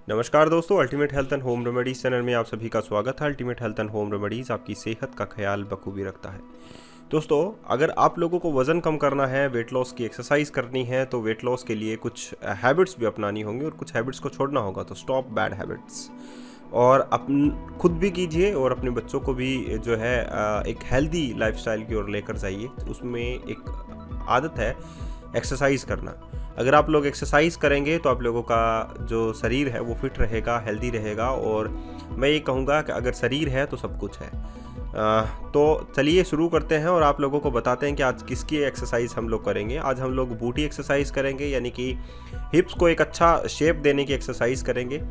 नमस्कार दोस्तों, ultimate health and home remedies channel में आप सभी का स्वागत है। Ultimate health and home remedies आपकी सेहत का ख्याल बखूबी रखता है। दोस्तों, अगर आप लोगों को वज़न कम करना है, वेट लॉस की एक्सरसाइज करनी है, तो वेट लॉस के लिए कुछ हैबिट्स भी अपनानी होंगी और कुछ हैबिट्स को छोड़ना होगा। तो स्टॉप बैड हैबिट्स और खुद भी कीजिए और अपने बच्चों को भी जो है एक हेल्दी लाइफस्टाइल की ओर लेकर जाइए। उसमें एक आदत है एक्सरसाइज करना। अगर आप लोग एक्सरसाइज करेंगे तो आप लोगों का जो शरीर है वो फिट रहेगा, हेल्दी रहेगा। और मैं ये कहूँगा कि अगर शरीर है तो सब कुछ है। तो चलिए शुरू करते हैं और आप लोगों को बताते हैं कि आज किसकी एक्सरसाइज हम लोग करेंगे। आज हम लोग बूटी एक्सरसाइज करेंगे, यानी कि हिप्स को एक अच्छा शेप देने की एक्सरसाइज करेंगे।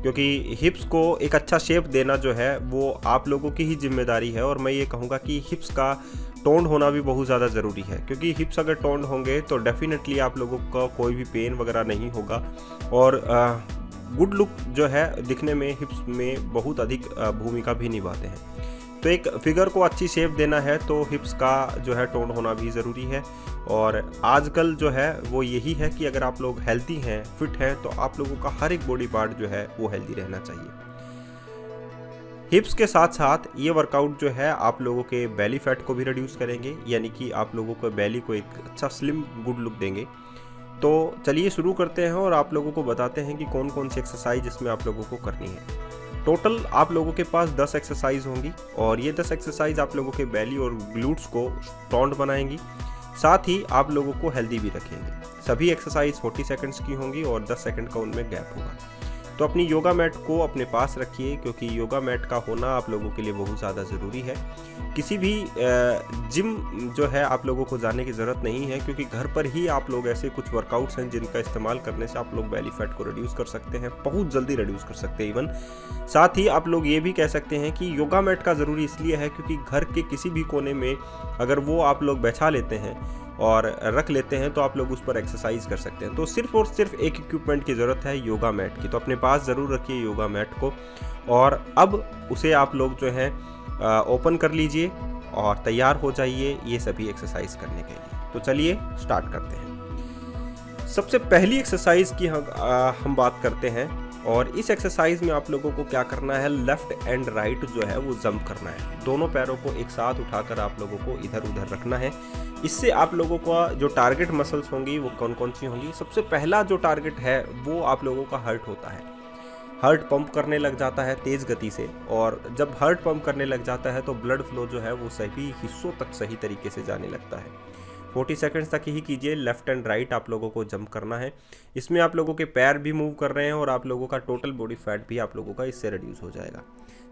क्योंकि हिप्स को एक अच्छा शेप देना जो है वो आप लोगों की ही जिम्मेदारी है। और मैं ये कहूँगा कि हिप्स का टोन्ड होना भी बहुत ज़्यादा ज़रूरी है, क्योंकि हिप्स अगर टोन्ड होंगे तो डेफिनेटली आप लोगों का कोई भी पेन वगैरह नहीं होगा। और गुड लुक जो है दिखने में हिप्स में बहुत अधिक भूमिका भी निभाते हैं। तो एक फिगर को अच्छी शेप देना है तो हिप्स का जो है टोन होना भी ज़रूरी है। और आजकल जो है वो यही है कि अगर आप लोग हेल्दी हैं, फिट हैं, तो आप लोगों का हर एक बॉडी पार्ट जो है वो हेल्दी रहना चाहिए। हिप्स के साथ साथ ये वर्कआउट जो है आप लोगों के बेली फैट को भी रिड्यूस करेंगे, यानी कि आप लोगों को बेली को एक अच्छा स्लिम गुड लुक देंगे। तो चलिए शुरू करते हैं और आप लोगों को बताते हैं कि कौन कौन सी एक्सरसाइज इसमें आप लोगों को करनी है। टोटल आप लोगों के पास 10 एक्सरसाइज होंगी और ये 10 एक्सरसाइज आप लोगों के बेली और ग्लूट्स को टोन्ड बनाएंगी, साथ ही आप लोगों को हेल्दी भी रखेंगे। सभी एक्सरसाइज 40 सेकंड्स की होंगी और 10 सेकंड का उनमें गैप होगा। तो अपनी योगा मैट को अपने पास रखिए, क्योंकि योगा मैट का होना आप लोगों के लिए बहुत ज़्यादा ज़रूरी है। किसी भी जिम जो है आप लोगों को जाने की ज़रूरत नहीं है, क्योंकि घर पर ही आप लोग ऐसे कुछ वर्कआउट्स हैं जिनका इस्तेमाल करने से आप लोग बेली फैट को रिड्यूस कर सकते हैं, बहुत जल्दी रिड्यूस कर सकते हैं इवन। साथ ही आप लोग ये भी कह सकते हैं कि योगा मैट का ज़रूरी इसलिए है क्योंकि घर के किसी भी कोने में अगर वो आप लोग बैठा लेते हैं और रख लेते हैं तो आप लोग उस पर एक्सरसाइज कर सकते हैं। तो सिर्फ और सिर्फ एक इक्विपमेंट की ज़रूरत है, योगा मैट की। तो अपने पास ज़रूर रखिए योगा मैट को और अब उसे आप लोग जो है ओपन कर लीजिए और तैयार हो जाइए ये सभी एक्सरसाइज करने के लिए। तो चलिए स्टार्ट करते हैं। सबसे पहली एक्सरसाइज की हम बात करते हैं और इस एक्सरसाइज में आप लोगों को क्या करना है, लेफ्ट एंड राइट जो है वो जंप करना है। दोनों पैरों को एक साथ उठाकर आप लोगों को इधर उधर रखना है। इससे आप लोगों का जो टारगेट मसल्स होंगी वो कौन कौन सी होंगी। सबसे पहला जो टारगेट है वो आप लोगों का हार्ट होता है। हार्ट पंप करने लग जाता है तेज़ गति से, और जब हार्ट पंप करने लग जाता है तो ब्लड फ्लो जो है वो सभी हिस्सों तक सही तरीके से जाने लगता है। 40 सेकंड्स तक ही कीजिए। लेफ्ट एंड राइट आप लोगों को जंप करना है। इसमें आप लोगों के पैर भी मूव कर रहे हैं और आप लोगों का टोटल बॉडी फैट भी आप लोगों का इससे रिड्यूस हो जाएगा।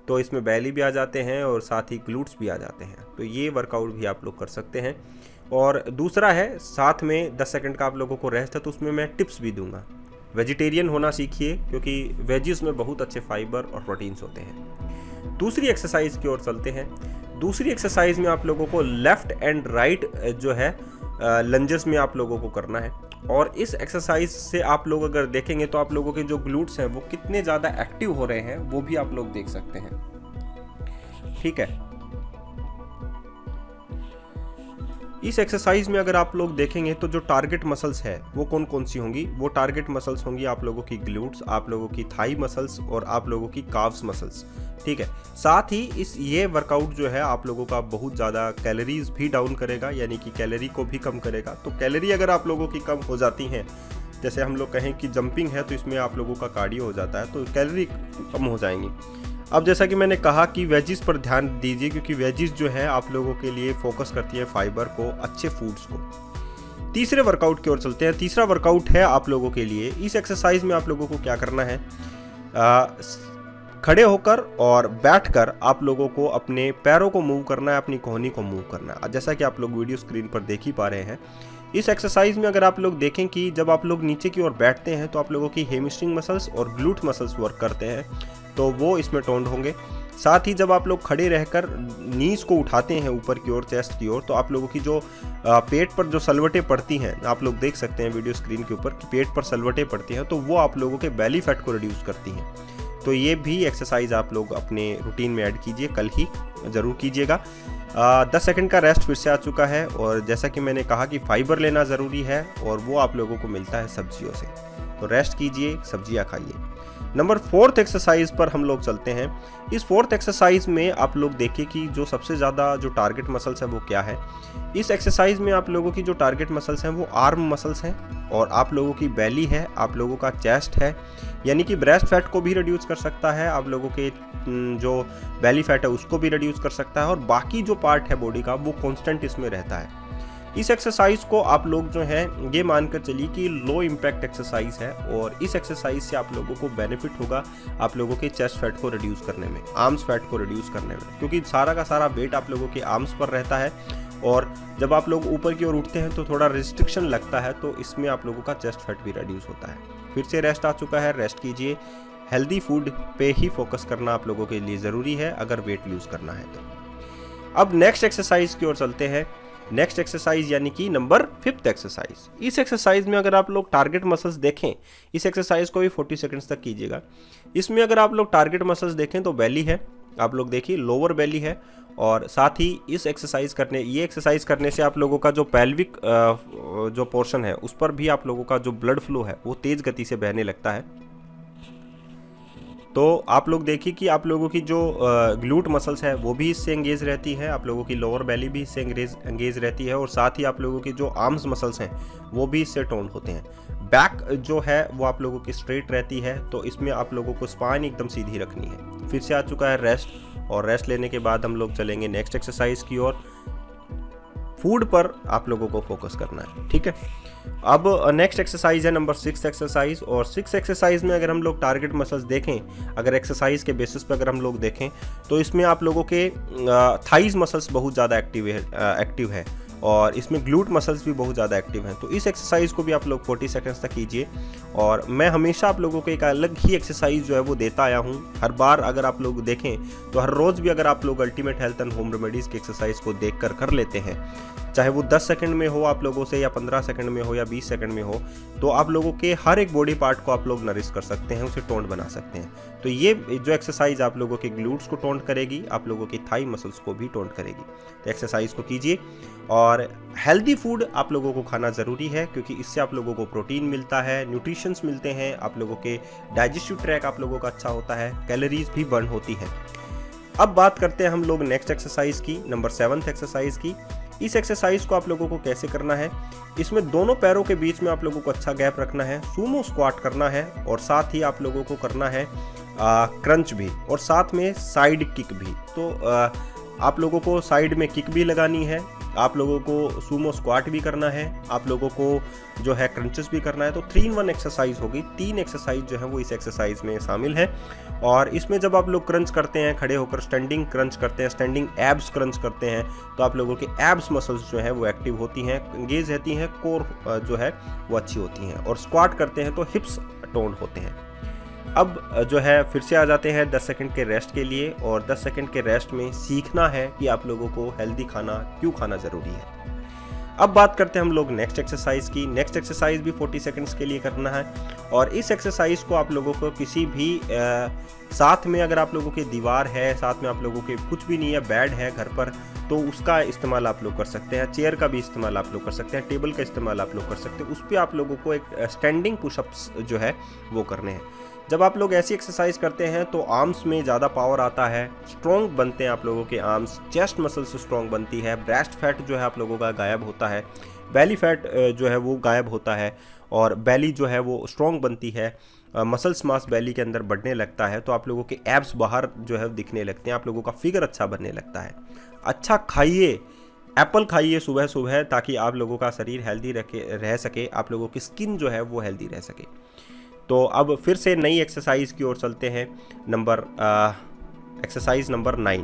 तो इसमें बेली भी आ जाते हैं और साथ ही ग्लूट्स भी आ जाते हैं। तो ये वर्कआउट भी आप लोग कर सकते हैं। और दूसरा है, साथ में 10 सेकंड का आप लोगों को रेस्ट है, तो उसमें मैं टिप्स भी दूंगा। वेजिटेरियन होना सीखिए, क्योंकि वेजिस में बहुत अच्छे फाइबर और प्रोटीन्स होते हैं। दूसरी एक्सरसाइज की ओर चलते हैं। दूसरी एक्सरसाइज में आप लोगों को लेफ्ट एंड राइट जो है लंजेस में आप लोगों को करना है। और इस एक्सरसाइज से आप लोग अगर देखेंगे तो आप लोगों के जो ग्लूट्स हैं वो कितने ज़्यादा एक्टिव हो रहे हैं वो भी आप लोग देख सकते हैं। ठीक है, इस एक्सरसाइज में अगर आप लोग देखेंगे तो जो टारगेट मसल्स है वो कौन कौन सी होंगी। वो टारगेट मसल्स होंगी आप लोगों की ग्लूट्स, आप लोगों की थाई मसल्स और आप लोगों की काव्स मसल्स। ठीक है, साथ ही ये वर्कआउट जो है आप लोगों का बहुत ज़्यादा कैलोरीज भी डाउन करेगा, यानी कि कैलोरी को भी कम करेगा। तो कैलोरी अगर आप लोगों की कम हो जाती हैं, जैसे हम लोग कहें कि जंपिंग है तो इसमें आप लोगों का कार्डियो हो जाता है, तो कैलोरी कम हो जाएंगी। अब जैसा कि मैंने कहा कि वेजिस पर ध्यान दीजिए, क्योंकि वेजिस जो है आप लोगों के लिए फोकस करती है फाइबर को, अच्छे फूड्स को। तीसरे वर्कआउट की ओर चलते हैं। तीसरा वर्कआउट है आप लोगों के लिए, इस एक्सरसाइज में आप लोगों को क्या करना है, खड़े होकर और बैठकर आप लोगों को अपने पैरों को मूव करना है, अपनी कोहनी को मूव करना है। जैसा कि आप लोग वीडियो स्क्रीन पर देख ही पा रहे हैं, इस एक्सरसाइज में अगर आप लोग देखें कि जब आप लोग नीचे की ओर बैठते हैं तो आप लोगों की हेमस्ट्रिंग मसल्स और ग्लूट मसल्स वर्क करते हैं, तो वो इसमें टोन्ड होंगे। साथ ही जब आप लोग खड़े रहकर नीज को उठाते हैं ऊपर की ओर, चेस्ट की ओर, तो आप लोगों की जो पेट पर जो सलवटें पड़ती हैं, आप लोग देख सकते हैं वीडियो स्क्रीन के ऊपर कि पेट पर सलवटें पड़ती हैं, तो वो आप लोगों के बेली फैट को रिड्यूस करती हैं। तो ये भी एक्सरसाइज आप लोग अपने रूटीन में ऐड कीजिए, कल ही ज़रूर कीजिएगा। 10 सेकंड का रेस्ट फिर से आ चुका है। और जैसा कि मैंने कहा कि फाइबर लेना ज़रूरी है और वो आप लोगों को मिलता है सब्जियों से, तो रेस्ट कीजिए, सब्जियां खाइए। नंबर 4th एक्सरसाइज पर हम लोग चलते हैं। इस 4th एक्सरसाइज में आप लोग देखिए कि जो सबसे ज़्यादा जो टारगेट मसल्स है वो क्या है। इस एक्सरसाइज में आप लोगों की जो टारगेट मसल्स हैं वो आर्म मसल्स हैं, और आप लोगों की बेली है, आप लोगों का चेस्ट है, यानी कि ब्रेस्ट फैट को भी रिड्यूस कर सकता है, आप लोगों के जो बेली फैट है उसको भी रिड्यूस कर सकता है, और बाकी जो पार्ट है बॉडी का वो कांस्टेंट इसमें रहता है। इस एक्सरसाइज को आप लोग जो है ये मानकर चलिए कि लो इम्पैक्ट एक्सरसाइज है, और इस एक्सरसाइज से आप लोगों को बेनिफिट होगा आप लोगों के चेस्ट फैट को रिड्यूस करने में, आर्म्स फैट को रिड्यूस करने में, क्योंकि सारा का सारा वेट आप लोगों के आर्म्स पर रहता है, और जब आप लोग ऊपर की ओर उठते हैं तो थोड़ा रिस्ट्रिक्शन लगता है, तो इसमें आप लोगों का चेस्ट फैट भी रिड्यूस होता है। फिर से रेस्ट आ चुका है, रेस्ट कीजिए। हेल्दी फूड पे ही फोकस करना आप लोगों के लिए ज़रूरी है अगर वेट लूज़ करना है तो। अब नेक्स्ट एक्सरसाइज की ओर चलते हैं। नेक्स्ट एक्सरसाइज यानी कि नंबर 5th एक्सरसाइज। इस एक्सरसाइज में अगर आप लोग टारगेट मसल्स देखें, इस एक्सरसाइज को भी 40 सेकंड्स तक कीजिएगा। इसमें अगर आप लोग टारगेट मसल्स देखें तो बेली है, आप लोग देखिए लोअर बेली है, और साथ ही ये एक्सरसाइज करने से आप लोगों का जो पेल्विक जो पोर्शन है उस पर भी आप लोगों का जो ब्लड फ्लो है वो तेज़ गति से बहने लगता है। तो आप लोग देखिए कि आप लोगों की जो ग्लूट मसल्स है वो भी इससे एंगेज रहती है, आप लोगों की लोअर बेली भी इससे एंगेज रहती है, और साथ ही आप लोगों की जो आर्म्स मसल्स हैं वो भी इससे टोन होते हैं। बैक जो है वो आप लोगों की स्ट्रेट रहती है, तो इसमें आप लोगों को स्पाइन एकदम सीधी रखनी है। फिर से आ चुका है रेस्ट, और रेस्ट लेने के बाद हम लोग चलेंगे नेक्स्ट एक्सरसाइज की ओर। फूड पर आप लोगों को फोकस करना है, ठीक है। अब नेक्स्ट एक्सरसाइज है नंबर 6 एक्सरसाइज, और 6 एक्सरसाइज में अगर हम लोग टारगेट मसल्स देखें, अगर एक्सरसाइज के बेसिस पर अगर हम लोग देखें तो इसमें आप लोगों के थाइज मसल्स बहुत ज़्यादा एक्टिव है, और इसमें ग्लूट मसल्स भी बहुत ज़्यादा एक्टिव हैं। तो इस एक्सरसाइज को भी आप लोग 40 सेकंड्स तक कीजिए, और मैं हमेशा आप लोगों को एक अलग ही एक्सरसाइज जो है वो देता आया हूँ हर बार। अगर आप लोग देखें तो हर रोज़ भी अगर आप लोग ultimate health and home remedies की एक्सरसाइज को देख कर लेते हैं, चाहे वो 10 सेकंड में हो आप लोगों से, या 15 सेकंड में हो, या 20 सेकंड में हो, तो आप लोगों के हर एक बॉडी पार्ट को आप लोग नरिश कर सकते हैं, उसे टोन बना सकते हैं। तो ये जो एक्सरसाइज आप लोगों के ग्लूट्स को टोन करेगी, आप लोगों की थाई मसल्स को भी टोन करेगी। तो एक्सरसाइज को कीजिए, और हेल्दी फूड आप लोगों को खाना ज़रूरी है, क्योंकि इससे आप लोगों को प्रोटीन मिलता है, न्यूट्रिशंस मिलते हैं, आप लोगों के डाइजेस्टिव ट्रैक आप लोगों का अच्छा होता है, कैलोरीज भी बर्न होती हैं। अब बात करते हैं हम लोग नेक्स्ट एक्सरसाइज की, नंबर 7th एक्सरसाइज की। इस एक्सरसाइज को आप लोगों को कैसे करना है, इसमें दोनों पैरों के बीच में आप लोगों को अच्छा गैप रखना है, सूमो स्क्वाट करना है, और साथ ही आप लोगों को करना है क्रंच भी, और साथ में साइड किक भी। तो आप लोगों को साइड में किक भी लगानी है, आप लोगों को सूमो स्क्वाट भी करना है, आप लोगों को जो है क्रंचेस भी करना है। तो 3-in-1 एक्सरसाइज होगी, 3 एक्सरसाइज जो है वो इस एक्सरसाइज में शामिल है। और इसमें जब आप लोग क्रंच करते हैं, खड़े होकर स्टैंडिंग क्रंच करते हैं, स्टैंडिंग एब्स क्रंच करते हैं, तो आप लोगों के एब्स मसल्स जो है वो एक्टिव होती हैं, एंगेज रहती हैं, कोर जो है वो अच्छी होती हैं, और स्क्वाट करते हैं तो हिप्स टोन होते हैं। अब जो है फिर से आ जाते हैं 10 सेकंड के रेस्ट के लिए, और 10 सेकंड के रेस्ट में सीखना है कि आप लोगों को हेल्दी खाना क्यों खाना ज़रूरी है। अब बात करते हैं हम लोग नेक्स्ट एक्सरसाइज की। नेक्स्ट एक्सरसाइज भी 40 सेकंड्स के लिए करना है, और इस एक्सरसाइज को आप लोगों को किसी भी साथ में अगर आप लोगों की दीवार है, साथ में आप लोगों के कुछ भी नहीं है, बेड है घर पर, तो उसका इस्तेमाल आप लोग कर सकते हैं, चेयर का भी इस्तेमाल आप लोग कर सकते हैं, टेबल का इस्तेमाल आप लोग कर सकते हैं। उस पर आप लोगों को एक स्टैंडिंग पुशअप्स जो है वो करने हैं। जब आप लोग ऐसी एक्सरसाइज करते हैं तो आर्म्स में ज़्यादा पावर आता है, स्ट्रॉन्ग बनते हैं आप लोगों के आर्म्स, चेस्ट मसल्स स्ट्रॉन्ग बनती है, ब्रेस्ट फैट जो है आप लोगों का गायब होता है, बेली फैट जो है वो गायब होता है, और बेली जो है वो स्ट्रॉन्ग बनती है, मसल्स मास बेली के अंदर बढ़ने लगता है, तो आप लोगों के एब्स बाहर जो है दिखने लगते हैं, आप लोगों का फिगर अच्छा बनने लगता है। अच्छा खाइए, एप्पल खाइए सुबह सुबह, ताकि आप लोगों का शरीर हेल्दी रह सके, आप लोगों की स्किन जो है वो हेल्दी रह सके। तो अब फिर से नई एक्सरसाइज की ओर चलते हैं, एक्सरसाइज नंबर 9।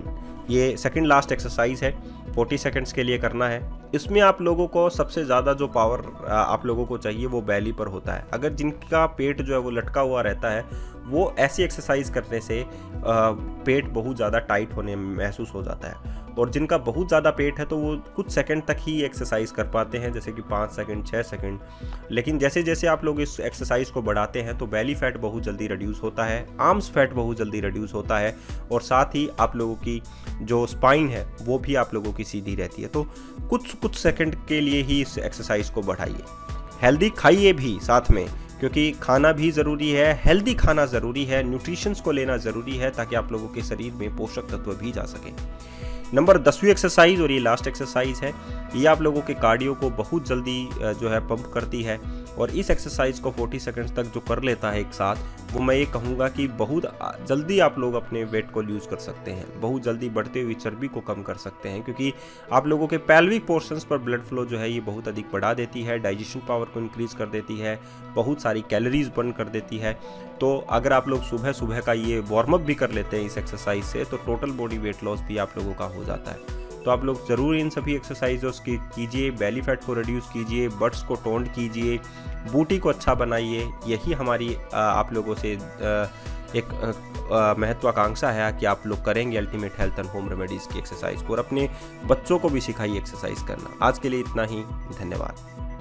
ये सेकंड लास्ट एक्सरसाइज है, 40 सेकंड्स के लिए करना है। इसमें आप लोगों को सबसे ज़्यादा जो पावर आप लोगों को चाहिए वो बेली पर होता है। अगर जिनका पेट जो है वो लटका हुआ रहता है, वो ऐसी एक्सरसाइज करने से पेट बहुत ज़्यादा टाइट होने महसूस हो जाता है, और जिनका बहुत ज़्यादा पेट है तो वो कुछ सेकंड तक ही एक्सरसाइज कर पाते हैं, जैसे कि 5 सेकंड 6 सेकंड। लेकिन जैसे जैसे आप लोग इस एक्सरसाइज को बढ़ाते हैं तो बेली फैट बहुत जल्दी रिड्यूस होता है, आर्म्स फैट बहुत जल्दी रिड्यूस होता है, और साथ ही आप लोगों की जो स्पाइन है वो भी आप लोगों की सीधी रहती है। तो कुछ सेकंड के लिए ही इस एक्सरसाइज को बढ़ाइए, हेल्दी खाइए भी साथ में, क्योंकि खाना भी ज़रूरी है, हेल्दी खाना ज़रूरी है, न्यूट्रिशंस को लेना ज़रूरी है ताकि आप लोगों के शरीर में पोषक तत्व भी जा सकें। नंबर 10वीं एक्सरसाइज और ये लास्ट एक्सरसाइज है, ये आप लोगों के कार्डियो को बहुत जल्दी जो है पंप करती है और इस एक्सरसाइज को 40 सेकंड्स तक जो कर लेता है एक साथ, वो मैं ये कहूँगा कि बहुत जल्दी आप लोग अपने वेट को लूज़ कर सकते हैं, बहुत जल्दी बढ़ते हुई चर्बी को कम कर सकते हैं, क्योंकि आप लोगों के पेल्विक पोर्शंस पर ब्लड फ्लो जो है ये बहुत अधिक बढ़ा देती है, डाइजेशन पावर को इंक्रीज़ कर देती है, बहुत सारी कैलोरीज बर्न कर देती है। तो अगर आप लोग सुबह सुबह का ये वार्म अप भी कर लेते हैं इस एक्सरसाइज से, तो टोटल बॉडी वेट लॉस भी आप लोगों का हो जाता है। तो आप लोग ज़रूर इन सभी एक्सरसाइजों की कीजिए, बेली फैट को रिड्यूस कीजिए, बट्स को टोन्ड कीजिए, बूटी को अच्छा बनाइए। यही हमारी आप लोगों से एक महत्वाकांक्षा है कि आप लोग करेंगे ultimate health and home remedies की एक्सरसाइज को, और अपने बच्चों को भी सिखाइए एक्सरसाइज करना। आज के लिए इतना ही, धन्यवाद।